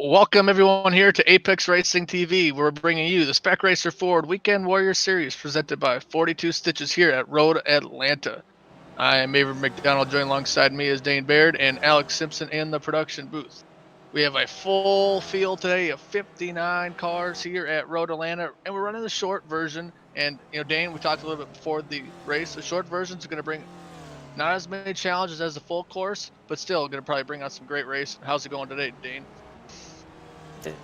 Welcome everyone here to Apex Racing TV. We're bringing you the Spec Racer Ford Weekend Warrior Series presented by 42 Stitches here at Road Atlanta. I am Avery McDonald. Joined alongside me is Dane Baird and Alex Simpson in the production booth. We have a full field today of 59 cars here at Road Atlanta, and we're running the short version. And Dane, we talked a little bit before the race. The short version is going to bring not as many challenges as the full course, but still going to probably bring out some great racing. How's it going today, Dane?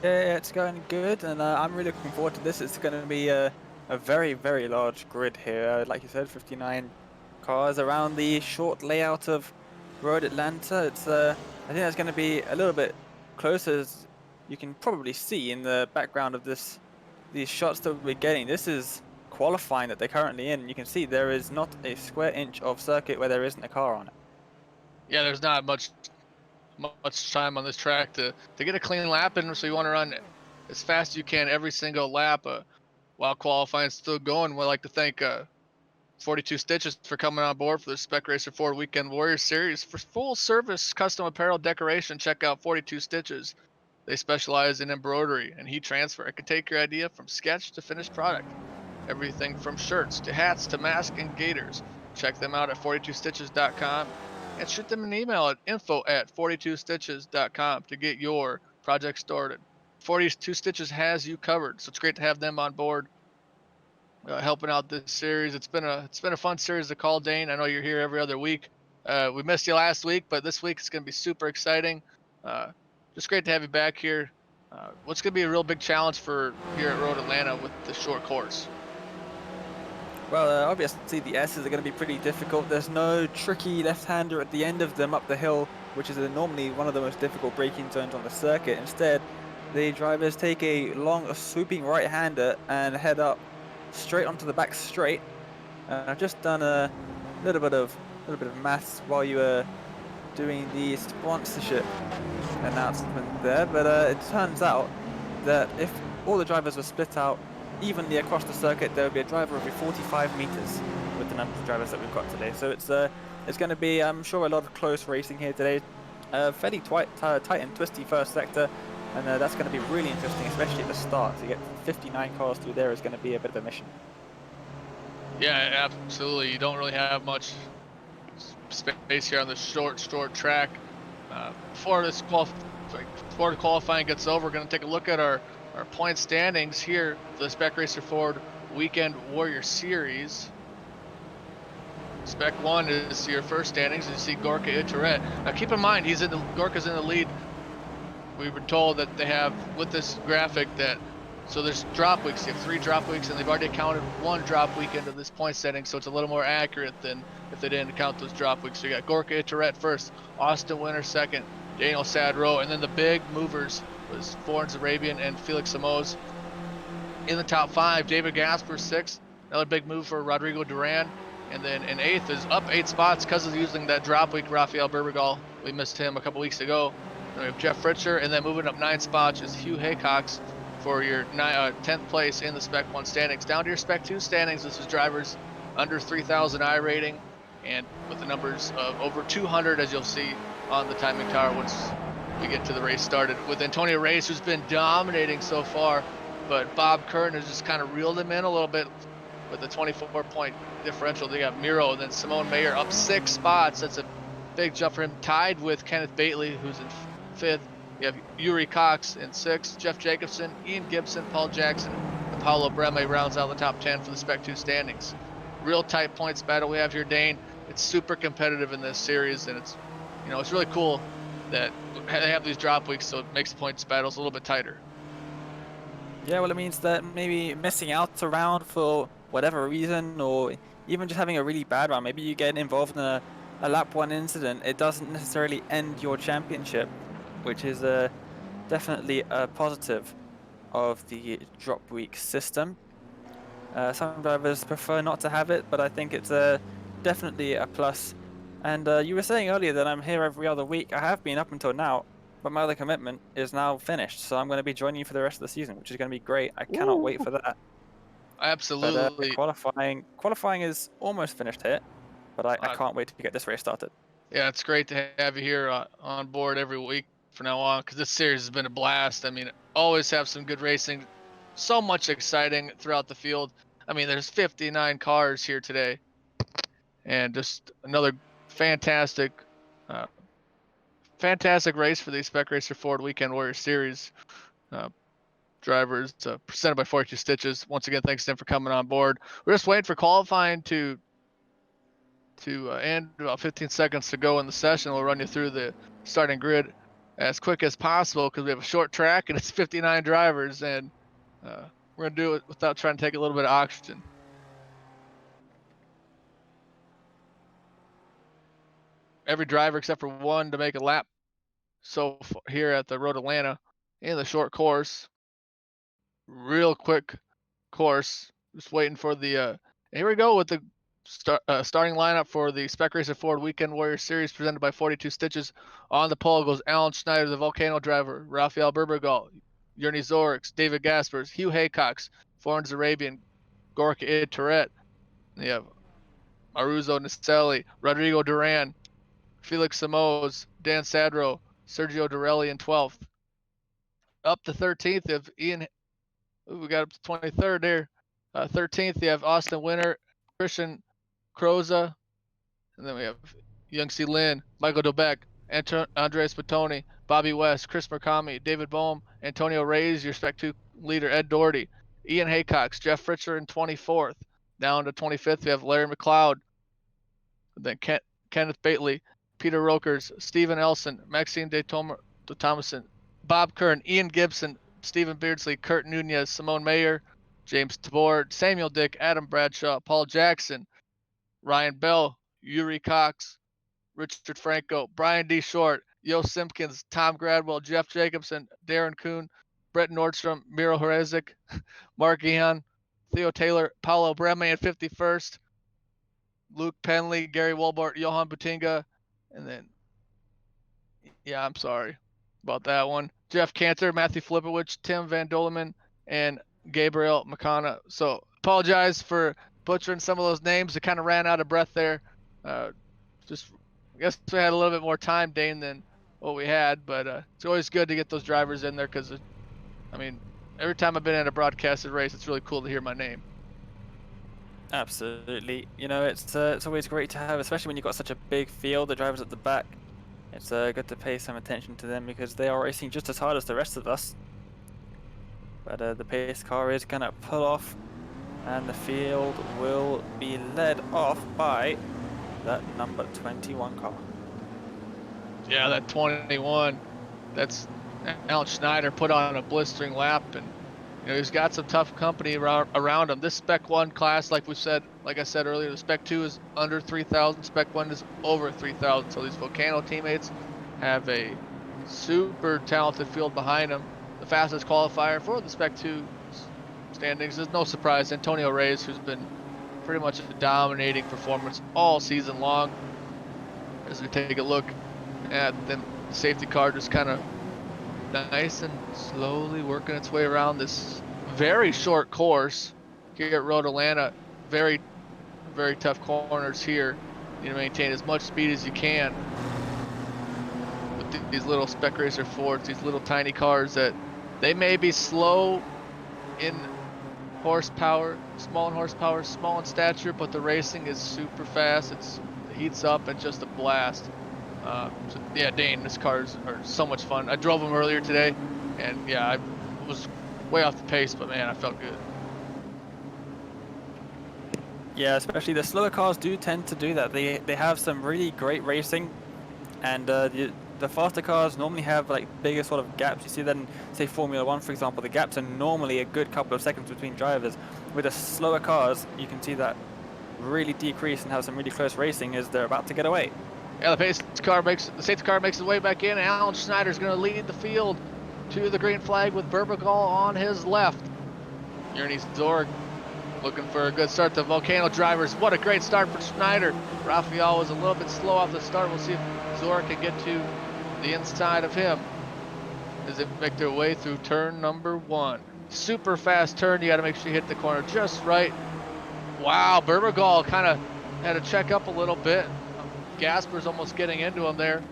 Yeah, it's going good, and I'm really looking forward to this. It's going to be a very, very large grid here. Like you said, 59 cars around the short layout of Road Atlanta. I think that's going to be a little bit closer, as you can probably see in the background of these shots that we're getting. This is qualifying that they're currently in. You can see there is not a square inch of circuit where there isn't a car on it. Yeah, there's not much time on this track to get a clean lap in, so you want to run as fast as you can every single lap while qualifying still going. We'd like to thank 42 Stitches for coming on board for the Spec Racer Ford Weekend Warrior Series. For full service custom apparel decoration, check out 42 Stitches. They specialize in embroidery and heat transfer. It can take your idea from sketch to finished product. Everything from shirts to hats to masks and gaiters. Check them out at 42stitches.com and shoot them an email at info@42stitches.com to get your project started. 42 Stitches has you covered, so it's great to have them on board helping out this series. It's been a fun series to call, Dane. I know you're here every other week. We missed you last week, but this week it's going to be super exciting. Uh, just great to have you back here. What's going to be a real big challenge for here at Road Atlanta with the short course? Well, obviously the S's are going to be pretty difficult. There's no tricky left-hander at the end of them up the hill, which is normally one of the most difficult braking zones on the circuit. Instead, the drivers take a long, swooping right-hander and head up straight onto the back straight. I've just done a little bit of maths while you were doing the sponsorship announcement there, but it turns out that if all the drivers were split out evenly across the circuit, there would be a driver every 45 meters with the number of drivers that we've got today. So it's going to be, I'm sure, a lot of close racing here today. Fairly tight and twisty first sector, and that's going to be really interesting, especially at the start. To get 59 cars through there is going to be a bit of a mission. Yeah, absolutely. You don't really have much space here on the short track. Before the qualifying gets over, we're going to take a look at our point standings here for the Spec Racer Ford Weekend Warrior Series. Spec 1 is your first standings. You see Gorka Itoret. Now keep in mind, Gorka's in the lead. We were told that they have, with this graphic, that so there's drop weeks. You have 3 drop weeks, and they've already counted 1 drop week into this point setting, so it's a little more accurate than if they didn't count those drop weeks. So you got Gorka Itoret first, Austin Winter second, Daniel Sadro, and then the big movers was Florence Arabian and Felix Samoz. In the top 5, David Gaspers 6th, another big move for Rodrigo Duran. And then in 8th is up 8 spots because of using that drop week, Rafael Berbergal. We missed him a couple weeks ago. Then we have Jeff Fritcher, and then moving up 9 spots is Hugh Haycox for your 10th place in the Spec 1 standings. Down to your Spec 2 standings, this is drivers under 3,000 I rating, and with the numbers of over 200, as you'll see on the timing tower once we get to the race started. With Antonio Reyes, who's been dominating so far, but Bob Curtin has just kind of reeled him in a little bit with the 24-point differential. They got Miro, and then Simone Mayer up 6 spots. That's a big jump for him, tied with Kenneth Bately, who's in 5th. You have Yuri Cox in 6th, Jeff Jacobson, Ian Gibson, Paul Jackson, and Paulo Breme rounds out the top 10 for the Spec 2 standings. Real tight points battle we have here, Dane. It's super competitive in this series, and it's really cool that they have these drop weeks, so it makes the points battles a little bit tighter. Yeah, well, it means that maybe missing out a round for whatever reason, or even just having a really bad round, maybe you get involved in a lap 1 incident, it doesn't necessarily end your championship, which is definitely a positive of the drop week system. Some drivers prefer not to have it, but I think it's definitely a plus. And you were saying earlier that I'm here every other week. I have been up until now, but my other commitment is now finished, so I'm going to be joining you for the rest of the season, which is going to be great. I cannot wait for that. Absolutely. But qualifying is almost finished here, but I can't wait to get this race started. Yeah, it's great to have you here on board every week from now on, because this series has been a blast. I mean, always have some good racing, so much exciting throughout the field. I mean, there's 59 cars here today, and just another fantastic, uh, fantastic race for the Spec Racer Ford Weekend Warrior Series uh, drivers, presented by 42 Stitches. Once again, thanks to them for coming on board. We're just waiting for qualifying to end. About 15 seconds to go in the session. We'll run you through the starting grid as quick as possible because we have a short track and it's 59 drivers, and we're gonna do it without trying to take a little bit of oxygen. Every driver except for one to make a lap so here at the Road Atlanta in the short course. Real quick course. Just waiting for the. Here we go with the starting lineup for the Spec Racer Ford Weekend Warrior Series presented by 42 Stitches. On the pole goes Alan Schneider, the Volcano driver, Rafael Berbergal, Yerny Zorix, David Gaspers, Hugh Haycox, Florence Arabian, Gorka Tourette. You have Maruzo Nicelli, Rodrigo Duran, Felix Samos, Dan Sadro, Sergio Dorelli in 12th. Up to 13th of Ian. Ooh, we got up to 23rd there. 13th, you have Austin Winter, Christian Croza, and then we have Young C. Lin, Michael Dobeck, Andres Patoni, Bobby West, Chris Mercami, David Bohm, Antonio Reyes, your Spec 2 leader, Ed Dougherty, Ian Haycox, Jeff Fritcher in 24th. Down to 25th, we have Larry McLeod, then Kenneth Bately, Peter Rokers, Stephen Ellison, Maxime De Thomason, Bob Kern, Ian Gibson, Stephen Beardsley, Kurt Nunez, Simone Mayer, James Tabor, Samuel Dick, Adam Bradshaw, Paul Jackson, Ryan Bell, Yuri Cox, Richard Franco, Brian D. Short, Yo Simpkins, Tom Gradwell, Jeff Jacobson, Darren Kuhn, Brett Nordstrom, Miro Horezik, Mark Eon, Theo Taylor, Paulo Breme in 51st, Luke Penley, Gary Wolbart, Johan Butinga, and then, yeah, I'm sorry about that one. Jeff Cantor, Matthew Flipowicz, Tim Van Doleman, and Gabriel McConna. So apologize for butchering some of those names. I kind of ran out of breath there. I guess we had a little bit more time, Dane, than what we had, but it's always good to get those drivers in there because, I mean, every time I've been at a broadcasted race, it's really cool to hear my name. Absolutely. You know, it's always great to have, especially when you've got such a big field, the drivers at the back. It's good to pay some attention to them because they are racing just as hard as the rest of us. But the pace car is going to pull off, and the field will be led off by that number 21 car. Yeah, that 21. That's Alan Schneider put on a blistering lap, and you know he's got some tough company around him. This Spec 1 class, like I said earlier, the Spec 2 is under 3,000. Spec 1 is over 3,000. So these Volcano teammates have a super talented field behind them. The fastest qualifier for the Spec 2 standings is no surprise Antonio Reyes, who's been pretty much a dominating performance all season long. As we take a look at the safety car, just kind of nice and slowly working its way around this very short course here at Road Atlanta. Very, very tough corners here. You need to maintain as much speed as you can with these little Spec Racer Fords, these little tiny cars that they may be slow in horsepower, small in stature, but the racing is super fast. It heats up and just a blast. So yeah, Dane, these cars are so much fun. I drove them earlier today, and yeah, I was way off the pace, but man, I felt good. Yeah, especially the slower cars do tend to do that. They have some really great racing, and the faster cars normally have like bigger sort of gaps. You see that in, say, Formula 1, for example, the gaps are normally a good couple of seconds between drivers. With the slower cars, you can see that really decrease and have some really close racing as they're about to get away. Yeah, the safety car makes its way back in. Alan Schneider's going to lead the field to the green flag with Berbergal on his left. Yerny Zorg looking for a good start. The Volcano drivers, what a great start for Schneider. Rafael was a little bit slow off the start. We'll see if Zorg can get to the inside of him as they make their way through turn number 1. Super fast turn. You got to make sure you hit the corner just right. Wow, Berbergal kind of had to check up a little bit. Gaspers almost getting into him there.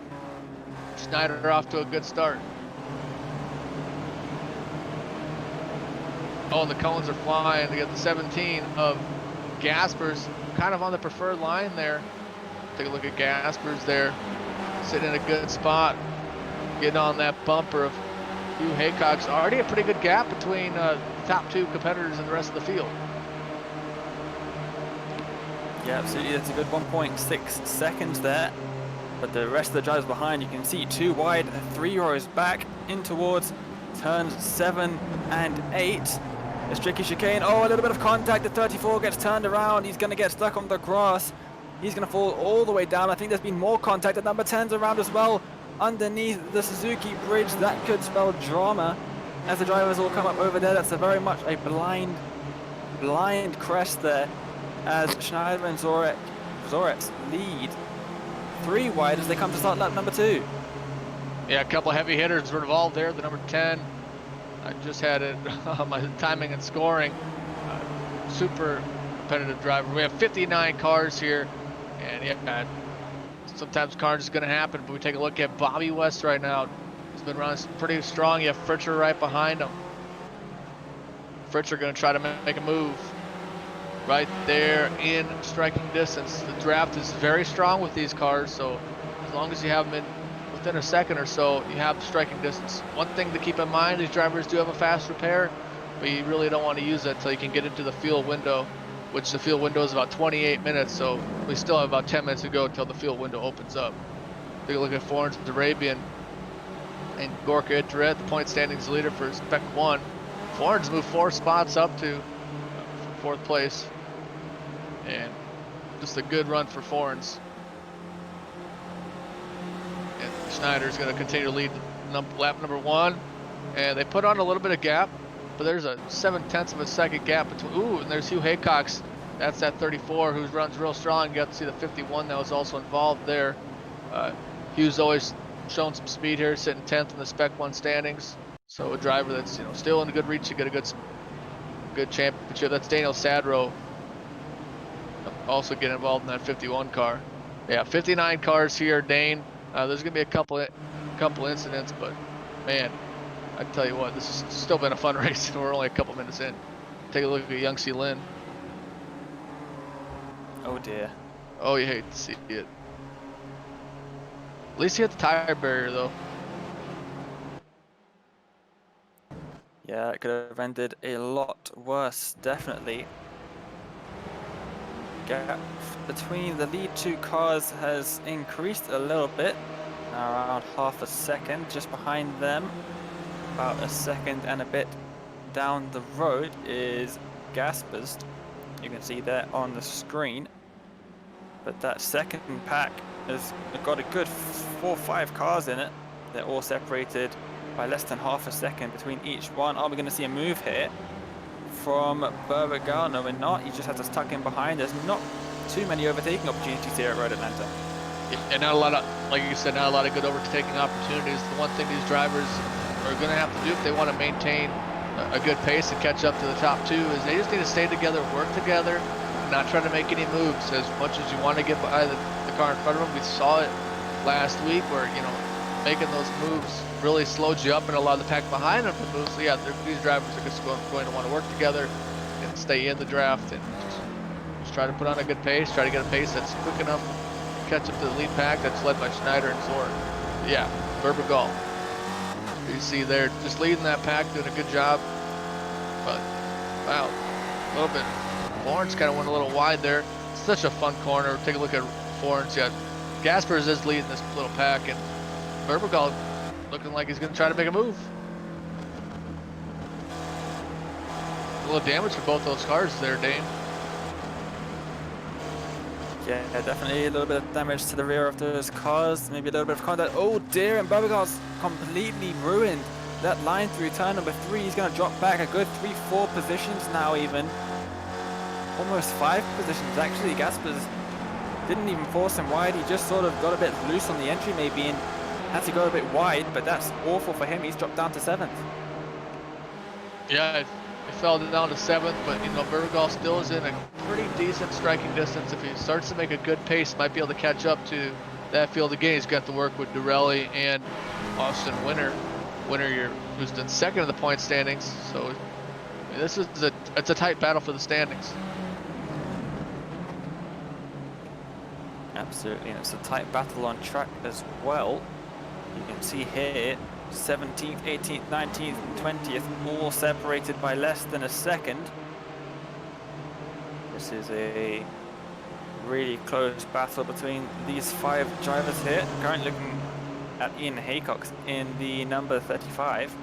Schneider off to a good start. Oh, and the cones are flying. They get the 17 of Gaspers kind of on the preferred line there. Take a look at Gaspers there, sitting in a good spot, getting on that bumper of Hugh Haycox. Already a pretty good gap between the top two competitors and the rest of the field. Yeah, absolutely. That's a good 1.6 seconds there. But the rest of the drivers behind, you can see 2 wide, 3 rows back in towards turns 7 and 8. It's tricky chicane. Oh, a little bit of contact. The 34 gets turned around. He's going to get stuck on the grass. He's going to fall all the way down. I think there's been more contact. The number 10's around as well underneath the Suzuki bridge. That could spell drama as the drivers all come up over there. That's a very much a blind crest there as Schneider and Zoretz lead 3 wide as they come to start lap number 2. Yeah, a couple heavy hitters were involved there. The number 10, I just had it on my timing and scoring. Super competitive driver. We have 59 cars here, and yeah, sometimes cars is going to happen. But we take a look at Bobby West right now. He's been running pretty strong. You have Fritcher right behind him. Fritcher going to try to make a move. Right there in striking distance. The draft is very strong with these cars, so as long as you have them in within a second or so, you have striking distance. One thing to keep in mind, these drivers do have a fast repair, but you really don't want to use it until you can get into the field window, which the field window is about 28 minutes, so we still have about 10 minutes to go until the field window opens up. Take a look at Florence Arabian and Gorka Idret, the point standings leader for Spec 1. Florence moved 4 spots up to 4th place. And just a good run for Forens. And Schneider's going to continue to lead lap number 1. And they put on a little bit of gap, but there's a 7/10 of a second gap between. Ooh, and there's Hugh Haycox. That's that 34 who runs real strong. You got to see the 51 that was also involved there. Hugh's always shown some speed here, sitting 10th in the Spec 1 standings. So a driver that's still in a good reach to get a good championship. That's Daniel Sadro. Also get involved in that 51 car. Yeah, 59 cars here, Dane. There's gonna be a couple incidents, but man, I tell you what, this has still been a fun race, and we're only a couple minutes in. Take a look at Young Si Lin. Oh dear. Oh, you hate to see it. At least he hit the tire barrier though. Yeah, it could have ended a lot worse, definitely. Gap between the lead 2 cars has increased a little bit, now around half a second. Just behind them, about a second and a bit down the road, is Gaspers. You can see there on the screen. But that second pack has got a good 4 or 5 cars in it. They're all separated by less than half a second between each one. Are we going to see a move here from Berbigal? No, we're not. He just has to tuck in behind. There's not too many overtaking opportunities here at Road Atlanta. And not a lot of, like you said, not a lot of good overtaking opportunities. The one thing these drivers are going to have to do if they want to maintain a good pace and catch up to the top 2 is they just need to stay together, work together, and not try to make any moves. As much as you want to get by the car in front of them, we saw it last week where, making those moves really slowed you up, and a lot of the pack behind them to move. So yeah, these drivers are just going to want to work together and stay in the draft and just try to put on a good pace, try to get a pace that's quick enough to catch up to the lead pack that's led by Schneider and Zor. Yeah, Berbigal. You see there, just leading that pack, doing a good job. But wow, a little bit. Florence kind of went a little wide there. Such a fun corner. Take a look at Florence. Yeah, Gaspers is leading this little pack, and Berbigal looking like he's going to try to make a move. A little damage for both those cars there, Dane. Yeah, definitely a little bit of damage to the rear of those cars. Maybe a little bit of contact. Oh dear, and Berbigal's completely ruined that line through turn number 3. He's going to drop back a good 3-4 positions now, even. Almost 5 positions, actually. Gaspers didn't even force him wide. He just sort of got a bit loose on the entry, maybe, and had to go a bit wide, but that's awful for him. He's dropped down to 7th. Yeah, it fell down to 7th, but Berbigal still is in a pretty decent striking distance. If he starts to make a good pace, might be able to catch up to that field again, he's got to work with Dougherty and Austin Winter. Who's done second in the point standings. So I mean, it's a tight battle for the standings. Absolutely, and it's a tight battle on track as well. You can see here 17th, 18th, 19th, and 20th all separated by less than a second. This is a really close battle between these 5 drivers here. Currently looking at Ian Haycox in the number 35.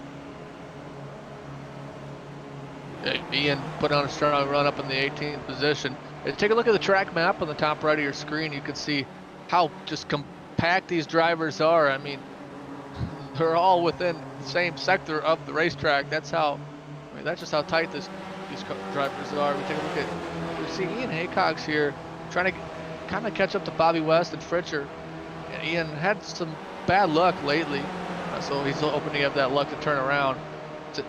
Yeah, Ian put on a strong run up in the 18th position. Take a look at the track map on the top right of your screen. You can see how just compact these drivers are. I mean, they're all within the same sector of the racetrack. That's just how tight these drivers are. We take a look at, we see Ian Haycox here trying to kind of catch up to Bobby West and Fritcher. And Ian had some bad luck lately, so he's hoping to have that luck to turn around,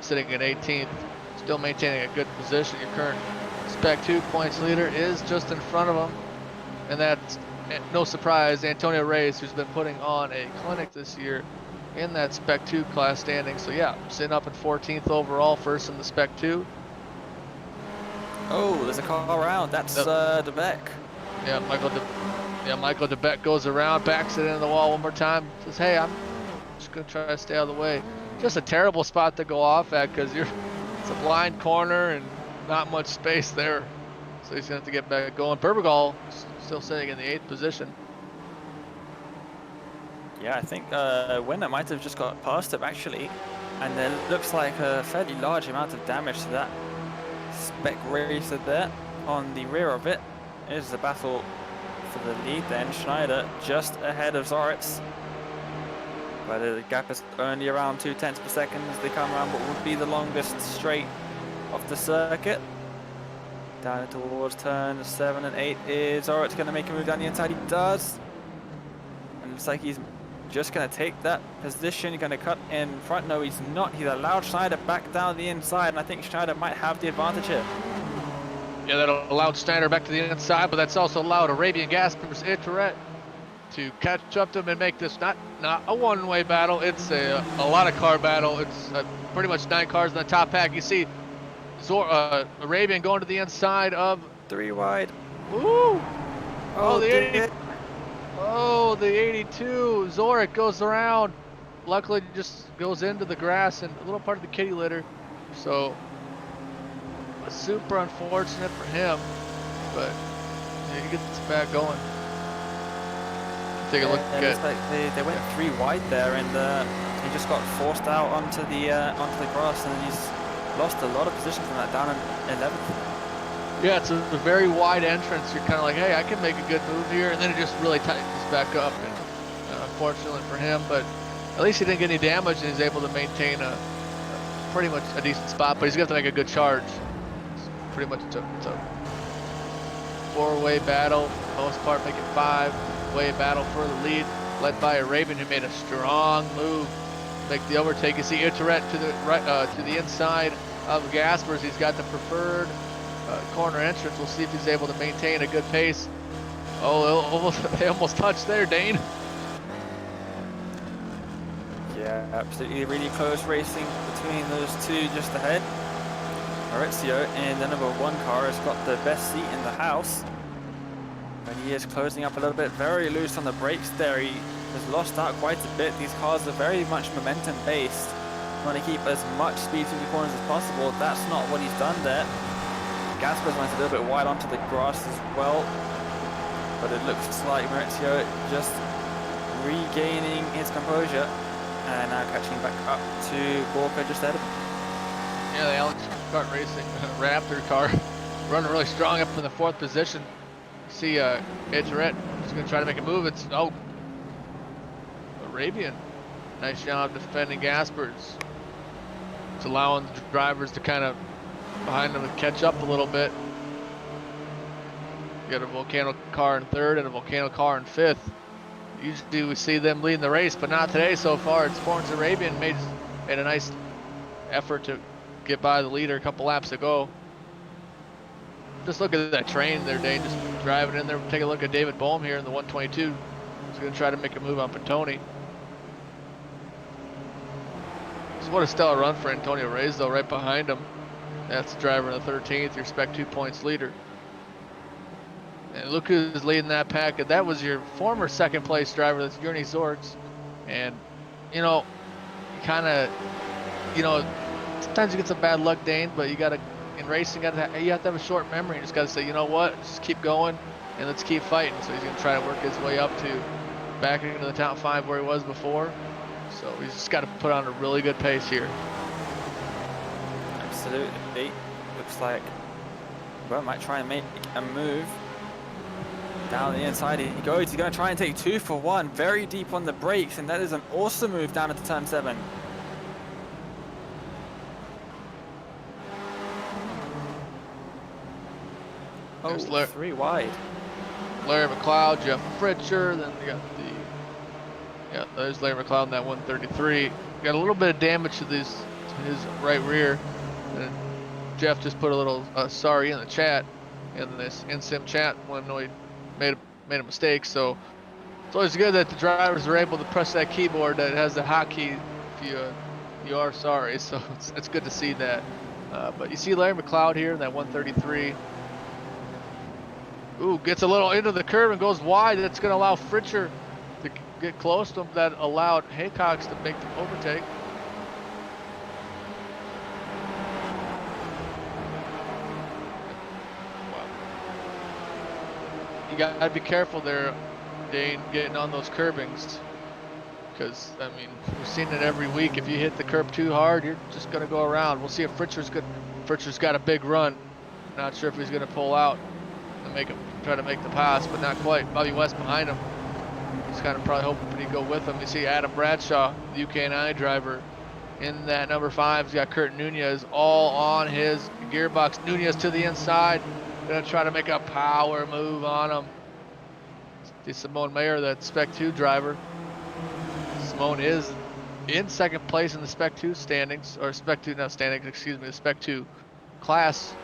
sitting at 18th, still maintaining a good position. Your current Spec 2 points leader is just in front of him, and that's no surprise, Antonio Reyes, who's been putting on a clinic this year in that Spec 2 class standing. So yeah, sitting up at 14th overall, first in the Spec 2. Oh, there's a car around. That's DeBeck. Yeah, Michael DeBeck goes around, backs it into the wall one more time, says, hey, I'm just gonna try to stay out of the way. Just a terrible spot to go off at, because it's a blind corner and not much space there. So he's gonna have to get back going. Berbergall still sitting in the 8th position. Yeah, I think Winner might have just got past him actually, and there looks like a fairly large amount of damage to that Spec racer there on the rear of it. Here's the battle for the lead then. Schneider just ahead of Zoritz, but the gap is only around 0.2 per second as they come around what would be the longest straight of the circuit. Down towards turns 7 and 8 is Zoritz going to make a move down the inside. He does, and it looks like he's just going to take that position. He's going to cut in front. No, he's not. He's allowed Schneider back down the inside, and I think Schneider might have the advantage here. Yeah, that allowed Schneider back to the inside, but that's also allowed Arabian Gaspers Itoret to catch up to him and make this not a one-way battle. It's a lot of car battle. It's pretty much 9 cars in the top pack. You see Arabian going to the inside of 3 wide. Ooh! Oh, the 82. Zorik goes around. Luckily, just goes into the grass and a little part of the kitty litter. So, super unfortunate for him, but yeah, he gets back going. Take a look at. Like they went 3 wide there, and he just got forced out onto the grass, and he's lost a lot of position from that down in 11th. Yeah, it's a very wide entrance. You're kind of like, hey, I can make a good move here, and then it just really tightens back up. And unfortunately for him, but at least he didn't get any damage, and he's able to maintain pretty much a decent spot. But he's going to have to make a good charge. It's pretty much it's a 4-way battle, for the most part, making 5-way battle for the lead, led by Arabian, who made a strong move to make the overtake. You see Itoret to the right, to the inside of Gaspers. He's got the preferred corner entrance. We'll see if he's able to maintain a good pace. Oh, they almost touched there, Dane. Yeah, absolutely, really close racing between those two just ahead. Maurizio in the number 1 car has got the best seat in the house, but he is closing up a little bit, very loose on the brakes there. He has lost out quite a bit. These cars are very much momentum based. You want to keep as much speed through the corners as possible. That's not what he's done there. Gaspers went a little bit wide onto the grass as well, but it looks like Maurizio just regaining his composure and now catching back up to Gorka just ahead of him. Yeah, the Alex Kart Racing Raptor car running really strong up in the 4th position. See Itoret is going to try to make a move. It's Arabian. Nice job defending Gaspers. It's allowing the drivers to kind of behind them to catch up a little bit. You got a Volcano car in 3rd and a Volcano car in 5th. Usually we see them leading the race, but not today so far. It's Forns Arabian made a nice effort to get by the leader a couple laps ago. Just look at that train there, Dane, just driving in there. Take a look at David Bohm here in the 122. He's going to try to make a move on Bertoni. So what a stellar run for Antonio Reyes, though, right behind him. That's the driver in the 13th, your Spec 2 points leader. And look who's leading that pack. That was your former second place driver, that's Yurny Zorks. And, you know, kind of, you know, sometimes you get some bad luck, Dane, but you got to, in racing, you have to have a short memory. You just got to say, you know what, just keep going and let's keep fighting. So he's going to try to work his way up to back into the top 5 where he was before. So he's just got to put on a really good pace here. Absolutely. Looks like Bro might try and make a move. Down the inside he goes. He's going to try and take 2 for 1. Very deep on the brakes, and that is an awesome move down into turn 7. Oh, 3 wide. Larry McLeod, Jeff Fritcher, then you got there's Larry McLeod in that 133. Got a little bit of damage to his right rear. And Jeff just put a little sorry in the chat, in this in-sim chat, when he made a mistake. So it's always good that the drivers are able to press that keyboard that has the hotkey if you are sorry. So it's good to see that. But you see Larry McLeod here in that 133. Ooh, gets a little into the curve and goes wide. That's going to allow Fritcher to get close to him. That allowed Haycox to make the overtake. Wow. You got to be careful there, Dane, getting on those curbings. Because, I mean, we've seen it every week. If you hit the curb too hard, you're just going to go around. We'll see if Fritcher's good. Fritcher's got a big run. Not sure if he's going to pull out and try to make the pass, but not quite. Bobby West behind him. He's kind of probably hoping he'd go with him. You see Adam Bradshaw, the UKNI driver, in that number 5. He's got Kurt Nunez all on his gearbox. Nunez to the inside. Gonna try to make a power move on him. It's Simone Mayer, that Spec 2 driver. Simone is in second place in the Spec 2 standings, or Spec 2, not standings, excuse me, the Spec 2 class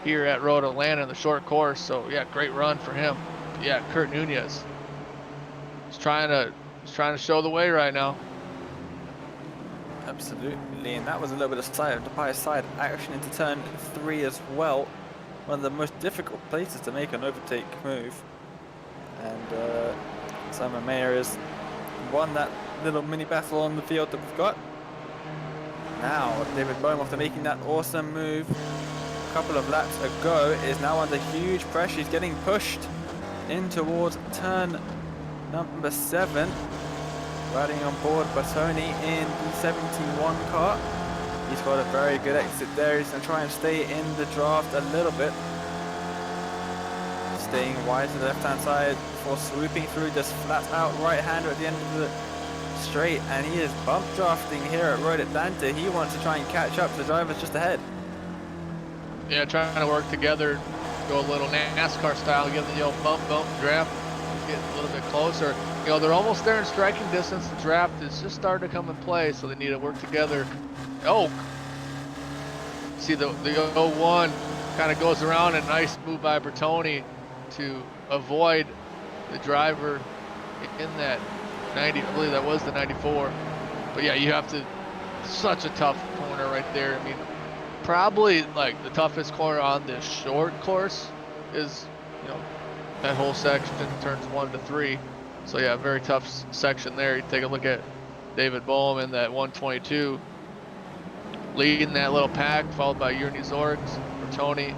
here at Road Atlanta in the short course. So yeah, great run for him. Yeah, Kurt Nunez. He's trying to show the way right now. Absolutely, and that was a little bit of side action into turn 3 as well. One of the most difficult places to make an overtake move. And Simon Mayer has won that little mini battle on the field that we've got. Now, David Bohm, after making that awesome move a couple of laps ago, is now under huge pressure. He's getting pushed in towards turn number 7. Riding on board Bertoni in the 71 car. He's got a very good exit there. He's going to try and stay in the draft a little bit. Staying wide to the left-hand side before swooping through this flat-out right-hander at the end of the straight. And he is bump drafting here at Road Atlanta. He wants to try and catch up to the drivers just ahead. Yeah, trying to work together, go a little NASCAR style, give them the old bump draft, get a little bit closer. You know, they're almost there in striking distance. The draft is just starting to come in play, so they need to work together. Oh, see the 01 kind of goes around, a nice move by Bertoni to avoid the driver in that 90. I believe that was the 94. But yeah, you have to. Such a tough corner right there. I mean, probably like the toughest corner on this short course is, you know, that whole section, turns 1 to 3. So yeah, very tough section there. You take a look at David Bohm in that 122, leading that little pack, followed by Yurny Zorks, Bertoni,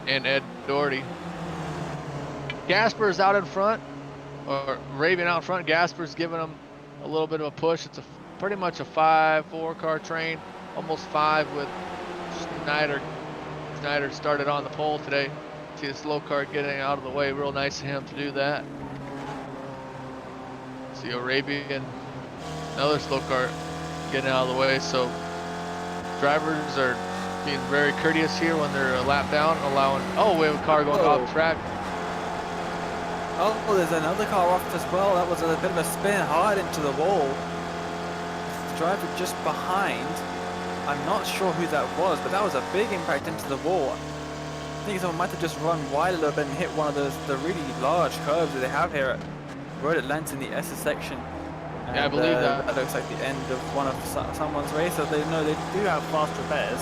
and Ed Dougherty. Gaspers out in front, or Raven out front. Gaspers giving him a little bit of a push. It's pretty much a 5-4 car train, almost 5 with Schneider. Schneider started on the pole today. See the slow car getting out of the way. Real nice of him to do that. See Arabian, another slow car getting out of the way. So drivers are being very courteous here when they're a lap down, allowing. Oh, we have a car going off track. Oh, there's another car off as well. That was a bit of a spin hard into the wall. The driver just behind. I'm not sure who that was, but that was a big impact into the wall. I think someone might have just run wide a little bit and hit one of the really large curves that they have here at Road Atlanta in the SS section. And, Yeah, I believe that. That looks like the end of one of someone's race. So they know they do have fast repairs,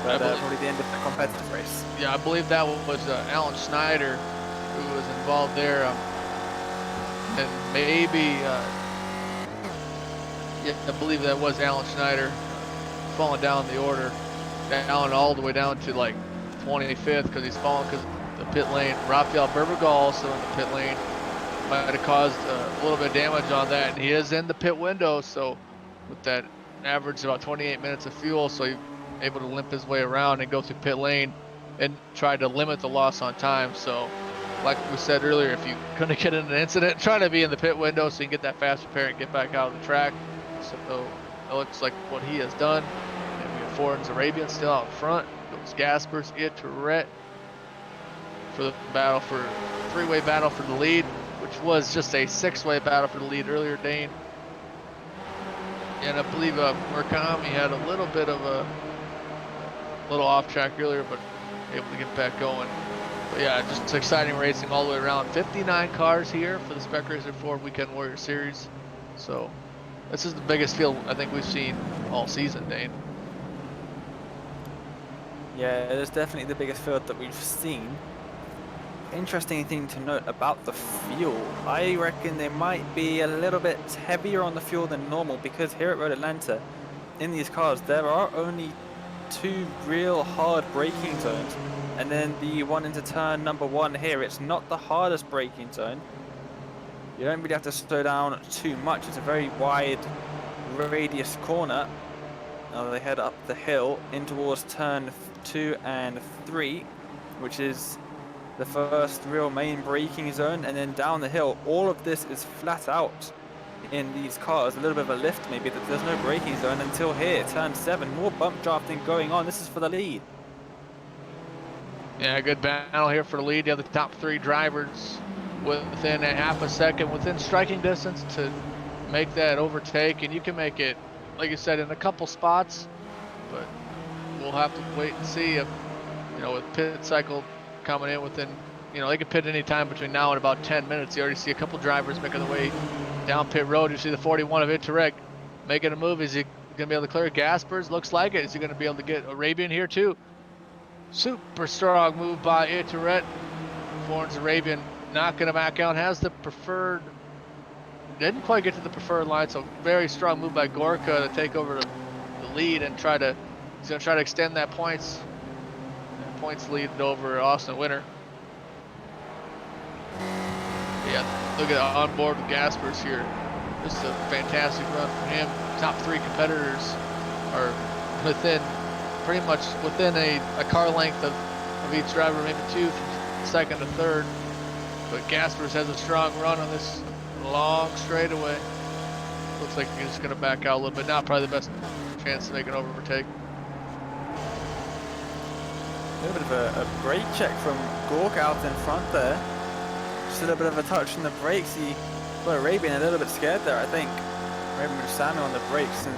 but probably the end of the competitive race. Yeah, I believe that was Alan Schneider who was involved there, and maybe yeah, I believe that was Alan Schneider falling down the order, down all the way down to like 25th because he's falling because the pit lane. Rafael Berbergal also in the pit lane. Might have caused a little bit of damage on that, and he is in the pit window, so with that average about 28 minutes of fuel, so he's able to limp his way around and go through pit lane and try to limit the loss on time. So like we said earlier, if you're gonna get in an incident, try to be in the pit window so you can get that fast repair and get back out of the track. So it looks like what he has done. And we have Ford and Arabian still out front. Goes Gaspers, Tourette for the battle for three-way battle for the lead, which was just a six-way battle for the lead earlier, Dane. And I believe Murakami had a little bit of a little off track earlier, but able to get back going. But yeah, just exciting racing all the way around. 59 cars here for the Spec Racer Ford Weekend Warrior Series. So this is the biggest field I think we've seen all season, Dane. Yeah, it is definitely the biggest field that we've seen. Interesting thing to note about the fuel, I reckon they might be a little bit heavier on the fuel than normal, because here at Road Atlanta, in these cars, there are only 2 real hard braking zones, and then the one into turn number 1 here, it's not the hardest braking zone. You don't really have to slow down too much. It's a very wide radius corner. Now they head up the hill in towards turn 2 and 3, which is the first real main braking zone, and then down the hill. All of this is flat out in these cars. A little bit of a lift maybe, that there's no braking zone until here, turn 7. More bump drafting going on. This is for the lead. Yeah, good battle here for the lead. You have the top 3 drivers within a half a second, within striking distance to make that overtake, and you can make it, like you said, in a couple spots, but we'll have to wait and see if, you know, with pit cycle coming in within, you know, they could pit any time between now and about 10 minutes. You already see a couple drivers making their way down pit road. You see the 41 of Interreg making a move. Is he going to be able to clear Gaspers? Looks like it. Is he going to be able to get Arabian here too? Super strong move by Interreg. Florence Arabian not going to back out. Has the preferred, didn't quite get to the preferred line, so very strong move by Gorka to take over the lead and try to, he's going to try to extend that points lead over Austin Winter. Yeah, look at on board with Gaspers here. This is a fantastic run from him. Top 3 competitors are within, pretty much within a car length of each driver, maybe 2 from second to third. But Gaspers has a strong run on this long straightaway. Looks like he's going to back out a little bit. Not probably the best chance to make an overtake. A little bit of a brake check from Gorka out in front there. Just a little bit of a touch on the brakes. He got Arabian a little bit scared there, I think. Arabian was slamming on the brakes, and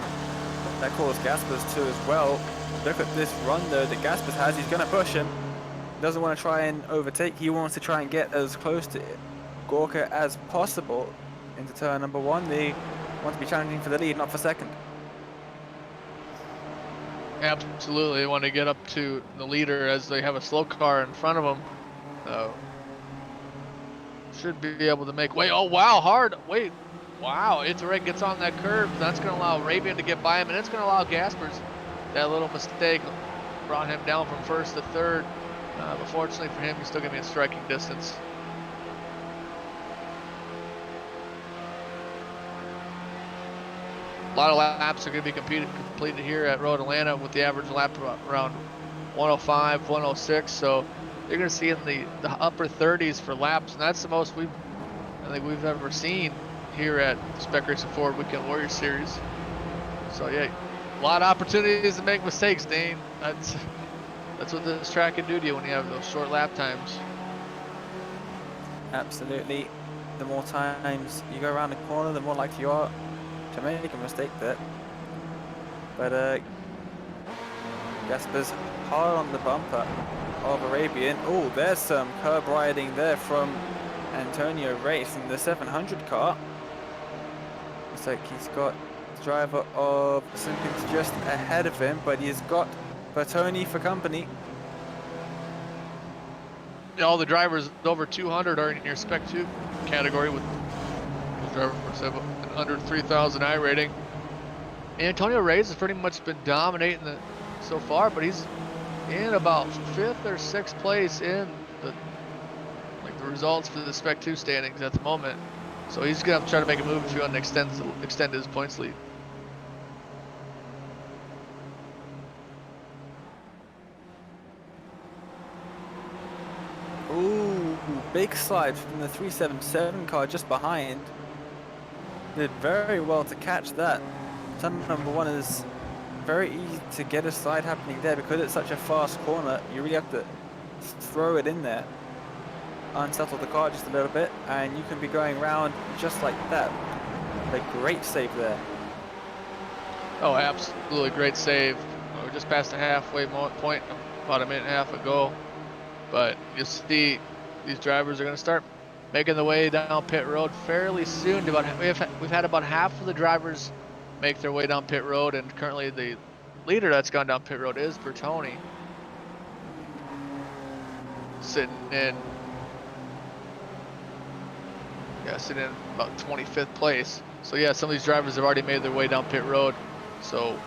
that caused Gaspers to as well. Look at this run though that Gaspers has. He's going to push him. Doesn't want to try and overtake. He wants to try and get as close to Gorka as possible into turn number 1. They want to be challenging for the lead, not for second. Absolutely, they want to get up to the leader as they have a slow car in front of them. Should be able to make way. Oh wow, hard. Wait, wow. Interreg gets on that curve. That's going to allow Arabian to get by him, and it's going to allow Gaspers. That little mistake brought him down from first to third. But fortunately for him, he's still going to be in striking distance. A lot of laps are going to be completed here at Road Atlanta with the average lap around 105, 106. So you're going to see in the upper 30s for laps, and that's the most I think we've ever seen here at Spec Racer Ford Weekend Warrior Series. So yeah, a lot of opportunities to make mistakes, Dane. That's what this track can do to you when you have those short lap times. Absolutely. The more times you go around the corner, the more likely you are to make a mistake there. But Gaspers hard on the bumper of Arabian. Oh, there's some curb riding there from Antonio Reyes in the 700 car. Looks like he's got the driver of Simpkins just ahead of him, but he's got Bertoni for company. All the drivers over 200 are in your Spec 2 category with drivers have an under 3,000 I rating. Antonio Reyes has pretty much been dominating so far, but he's in about 5th or 6th place in the results for the Spec 2 standings at the moment. So he's gonna have to try to make a move if he wants to extend his points lead. Ooh, big slide from the 377 car just behind. Did very well to catch that. Turn number 1 is very easy to get a slide happening there because it's such a fast corner. You really have to throw it in there, unsettle the car just a little bit, and you can be going around just like that. A great save there. Oh, absolutely great save. We're just past the halfway point about a minute and a half ago. But you see these drivers are going to start making the way down pit road fairly soon. We've had about half of the drivers make their way down pit road, and currently the leader that's gone down pit road is Bertoni, sitting in about 25th place. So yeah, some of these drivers have already made their way down pit road, so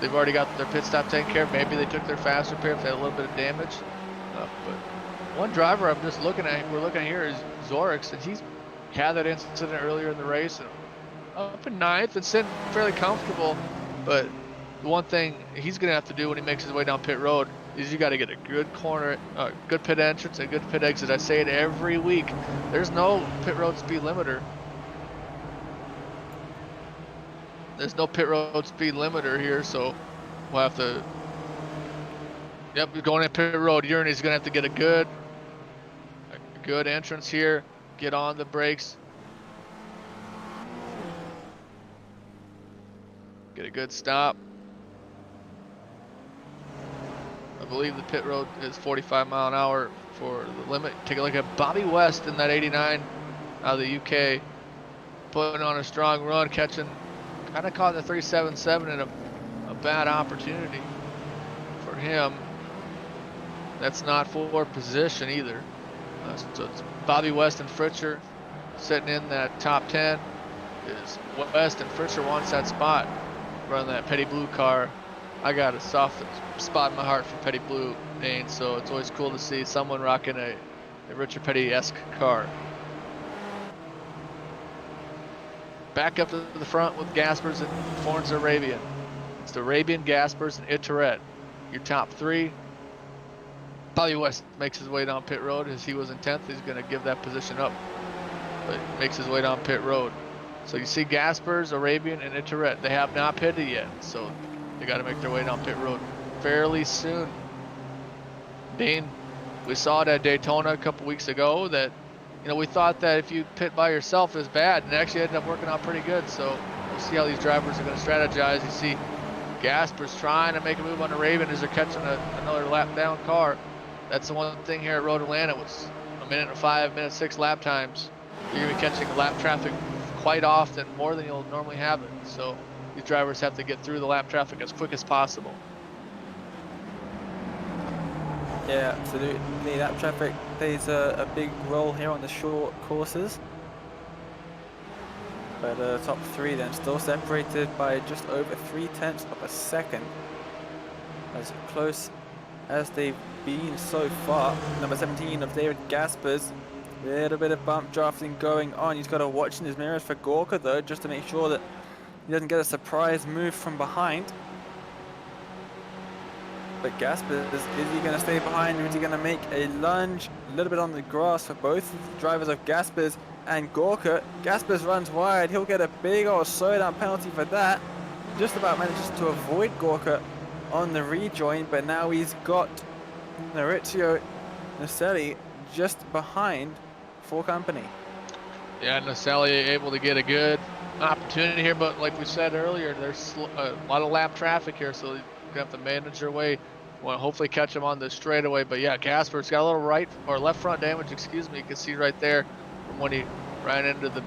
they've already got their pit stop taken care of. Maybe they took their fast repair if they had a little bit of damage. But one driver I'm just looking at, we're looking at here, is Zorix, and he's had that incident earlier in the race, and up in 9th and sitting fairly comfortable. But the one thing he's going to have to do when he makes his way down pit road is you got to get a good corner, good pit entrance, and good pit exit. I say it every week. There's no pit road speed limiter. There's no pit road speed limiter here, so we'll have to. Yep, you're going in pit road. Uriney's gonna have to get a good entrance here. Get on the brakes. Get a good stop. I believe the pit road is 45 mile an hour for the limit. Take a look at Bobby West in that 89 out of the UK, putting on a strong run, catching, kind of caught the 377 in a bad opportunity for him. That's not for position either. So it's Bobby West and Fritcher sitting in that top 10. Is West, and Fritcher wants that spot, running that Petty Blue car. I got a soft spot in my heart for Petty Blue paint, so it's always cool to see someone rocking a Richard Petty-esque car. Back up to the front with Gaspers and Forza Arabian. It's the Arabian, Gaspers, and Itoret. Your top 3. Bobby West makes his way down pit road. As he was in 10th, he's going to give that position up, but makes his way down pit road. So you see Gaspers, Arabian, and Itoret. They have not pitted yet, so they got to make their way down pit road fairly soon. Dean, we saw it at Daytona a couple weeks ago that, we thought that if you pit by yourself is bad, and it actually ended up working out pretty good. So we'll see how these drivers are going to strategize. You see Gaspers trying to make a move on Arabian as they're catching another lap down car. That's the one thing here at Road Atlanta was a minute and 5, minute 6 lap times. You're going to be catching lap traffic quite often, more than you'll normally have it. So these drivers have to get through the lap traffic as quick as possible. Yeah, absolutely. Lap traffic plays a big role here on the short courses. But the top 3 then still separated by just over 0.3 of a second. As close as they've been so far. Number 17 of David Gaspers. A little bit of bump drafting going on. He's got to watch in his mirrors for Gorka though, just to make sure that he doesn't get a surprise move from behind. But Gaspers, is he going to stay behind, or is he going to make a lunge? A little bit on the grass for both drivers of Gaspers and Gorka. Gaspers runs wide. He'll get a big old slowdown penalty for that. Just about manages to avoid Gorka on the rejoin, but now he's got Maurizio Naselli just behind for company. Yeah, Naselli able to get a good opportunity here, but like we said earlier, there's a lot of lap traffic here, so you're gonna have to manage your way. Want to hopefully catch him on the straightaway, but yeah, Gasper's got a little right or left front damage. Excuse me, you can see right there when he ran into the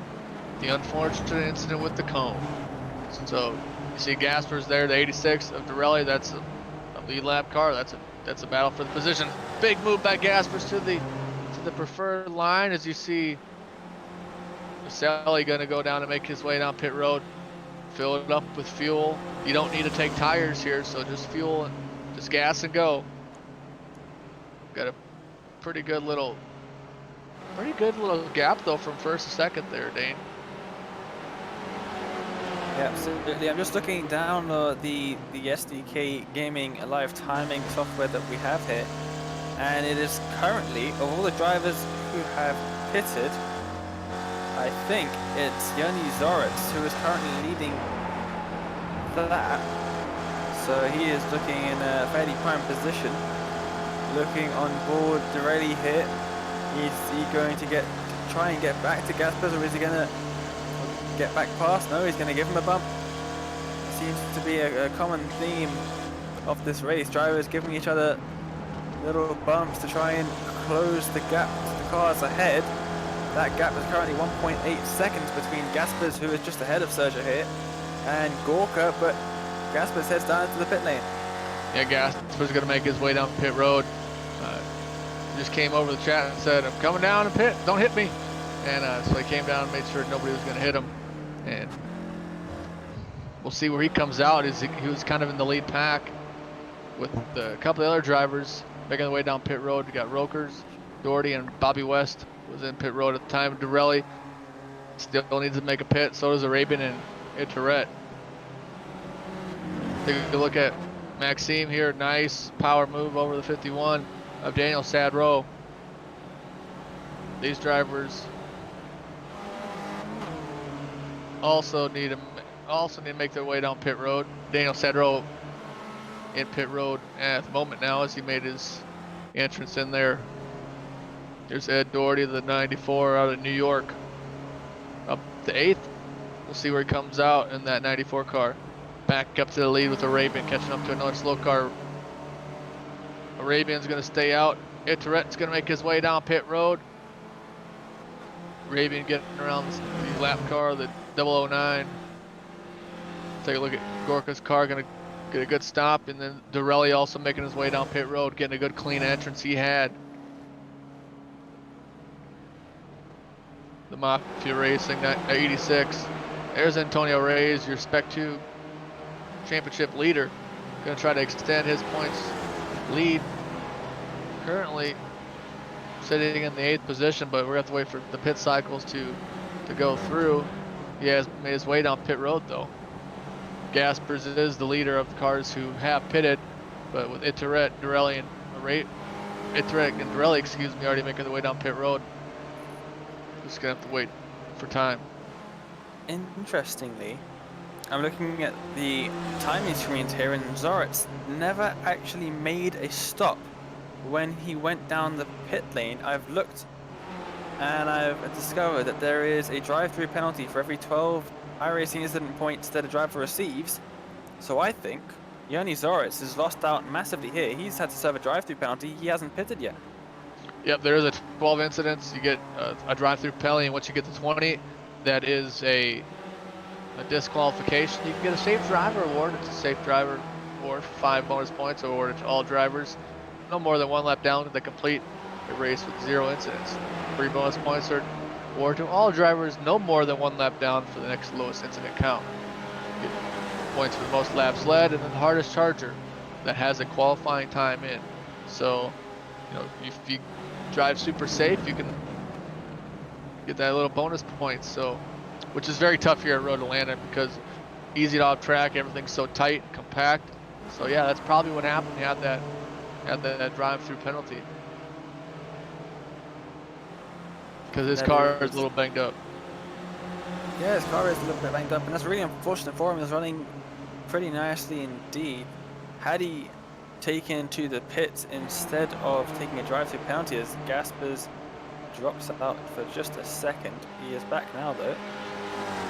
unfortunate incident with the cone. So you see Gaspers there, the 86 of Dougherty. That's a lead lap car. That's a battle for the position. Big move by Gaspers to the preferred line. As you see, Sally gonna go down and make his way down pit road. Fill it up with fuel. You don't need to take tires here, so just fuel and just gas and go. Got a pretty good little gap though from first to second there, Dane. Yeah, absolutely. I'm just looking down the SDK Gaming live timing software that we have here, and it is currently, of all the drivers who have pitted, I think it's Yoni Zoritz who is currently leading that. So he is looking in a fairly prime position. Looking on board Dougherty here. Is he going to try and get back to Gaspers, or is he going to get back past? No, he's going to give him a bump. It seems to be a common theme of this race. Drivers giving each other little bumps to try and close the gap to the cars ahead. That gap is currently 1.8 seconds between Gaspers, who is just ahead of Sergio here, and Gorka, but Gaspers heads down into the pit lane. Yeah, Gaspers going to make his way down pit road. Just came over the chat and said, I'm coming down to pit, don't hit me. And so he came down and made sure nobody was going to hit him. And we'll see where he comes out. He was kind of in the lead pack with a couple of other drivers making their way down pit road. We got Rokers, Dougherty, and Bobby West was in pit road at the time. Dougherty still needs to make a pit. So does Arabian and Tourette. Take a look at Maxime here. Nice power move over the 51 of Daniel Sadro. These drivers also need to make their way down pit road. Daniel Sadro in pit road at the moment now as he made his entrance in there. There's Ed Dougherty, the 94 out of New York, up to 8th. We'll see where he comes out in that 94 car. Back up to the lead with Arabian, catching up to another slow car. Arabian's going to stay out. Tourette's going to make his way down pit road. Arabian getting around the lap car, the 009. Take a look at Gorka's car, going to get a good stop. And then Dougherty also making his way down pit road, getting a good clean entrance he had. The Mafia Racing 86. There's Antonio Reyes, your Spec 2 championship leader. Going to try to extend his points lead. Currently sitting in the 8th position, but we're going to have to wait for the pit cycles to go through. He has made his way down pit road though. Gaspers is the leader of the cars who have pitted, but with Tourette, Dougherty, and Dougherty, excuse me, already making their way down pit road. Just going to have to wait for time. Interestingly, I'm looking at the timing screens here, and Zoritz never actually made a stop when he went down the pit lane. I've looked and I've discovered that there is a drive-through penalty for every 12 iRacing incident points that a driver receives. So I think Yoni Zoritz has lost out massively here. He's had to serve a drive-through penalty. He hasn't pitted yet. Yep, there is a 12 incidents. You get a drive-through penalty, and once you get to 20, that is a disqualification. You can get a safe driver award. It's a safe driver award. 5 bonus points are awarded to all drivers. No more than 1 lap down to complete a race with 0 incidents. 3 bonus points are awarded to all drivers no more than 1 lap down for the next lowest incident count. You get points for the most laps led, and then the hardest charger that has a qualifying time in. So, if you drive super safe, you can get that little bonus points. So, which is very tough here at Road Atlanta because easy to off track, everything's so tight and compact. So yeah, that's probably what happened. He had that drive-through penalty because his car is a little banged up. Yeah, his car is a little bit banged up, and that's really unfortunate for him. He's running pretty nicely indeed. Had he taken to the pits instead of taking a drive-through penalty, as Gaspers drops out for just a second. He is back now though.